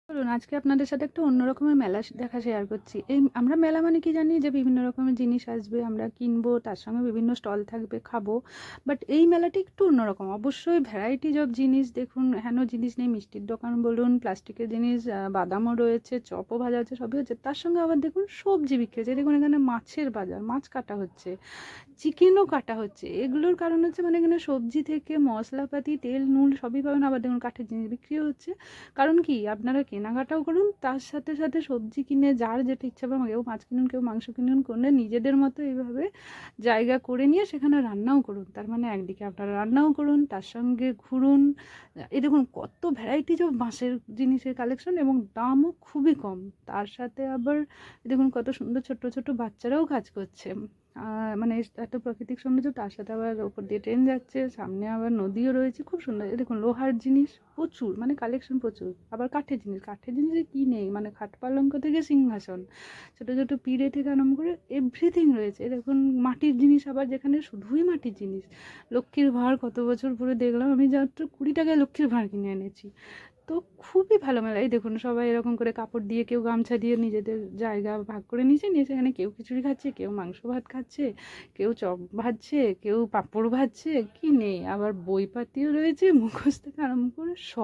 বলুন, আজকে আপনাদের সাথে একটা অন্য রকমের মেলা দেখা শেয়ার করছি। আমরা মেলা মানে কি জানি যে বিভিন্ন রকমের জিনিস আসবে, আমরা কিনবো, তার সঙ্গে বিভিন্ন স্টল থাকবে, খাবো। বাট এই মেলাটি একটু অন্যরকম। অবশ্যই ভ্যারাইটিজ অফ জিনিস দেখুন, হেন জিনিস নেই, মিষ্টির দোকান বলুন, প্লাস্টিকের জিনিস, বাদামও রয়েছে, চপও ভাজা হচ্ছে, সবই হচ্ছে। তার সঙ্গে আবার দেখুন সবজি বিক্রি হচ্ছে। দেখুন এখানে মাছের বাজার, মাছ কাটা হচ্ছে, চিকেনও কাটা হচ্ছে। এগুলোর কারণ হচ্ছে মানে এখানে সবজি থেকে মশলাপাতি, তেল নুন সবই পাবেন। আবার দেখুন কাঠের জিনিস বিক্রিও হচ্ছে। কারণ কি, আপনারা কেনাকাটাও করুন, তার সাথে সাথে সবজি কিনে যার যেটা ইচ্ছা পাবে, কেউ মাছ কিনুন, কেউ মাংস কিনুন, করে নিজেদের মতো এইভাবে জায়গা করে নিয়ে সেখানে রান্নাও করুন। তার মানে একদিকে আপনারা রান্নাও করুন, তার সঙ্গে ঘুরুন। এই দেখুন কত ভ্যারাইটিজ অফ বাঁশের জিনিসের কালেকশন, এবং দামও খুবই কম। তার সাথে আবার দেখুন কত সুন্দর ছোট ছোট বাচ্চারাও কাজ করছে। মানে এত প্রাকৃতিক সৌন্দর্য, তার সাথে আবার ওপর দিয়ে ট্রেন যাচ্ছে, সামনে আবার নদীও রয়েছে, খুব সুন্দর। এই দেখুন লোহার জিনিস প্রচুর, মানে কালেকশন প্রচুর। আবার কাঠের জিনিস, কাঠের জিনিসে কী নেই, মানে খাট পালঙ্ক থেকে সিংহাসন, ছোটো ছোটো পিঁড়ে থেকে আরম্ভ করে এভরিথিং রয়েছে। দেখুন মাটির জিনিস, আবার যেখানে শুধুই মাটির জিনিস। লক্ষ্মীর ভাঁড় কত বছর পরে দেখলাম, আমি মাত্র 20 টাকায় লক্ষ্মীর ভাঁড় কিনে এনেছি। তো খুবই ভালো মেলা। এই দেখুন সবাই এরকম করে কাপড় দিয়ে, কেউ গামছা দিয়ে নিজেদের জায়গা ভাগ করে নিয়েছে, নিয়ে সেখানে কেউ খিচুড়ি খাচ্ছে, কেউ মাংস ভাত খাচ্ছে, কেউ চপ ভাজছে, কেউ পাঁপড় ভাজছে, কি নেই। আবার বইপাতিও রয়েছে, মুখোশ থেকে আরম্ভ করে সব।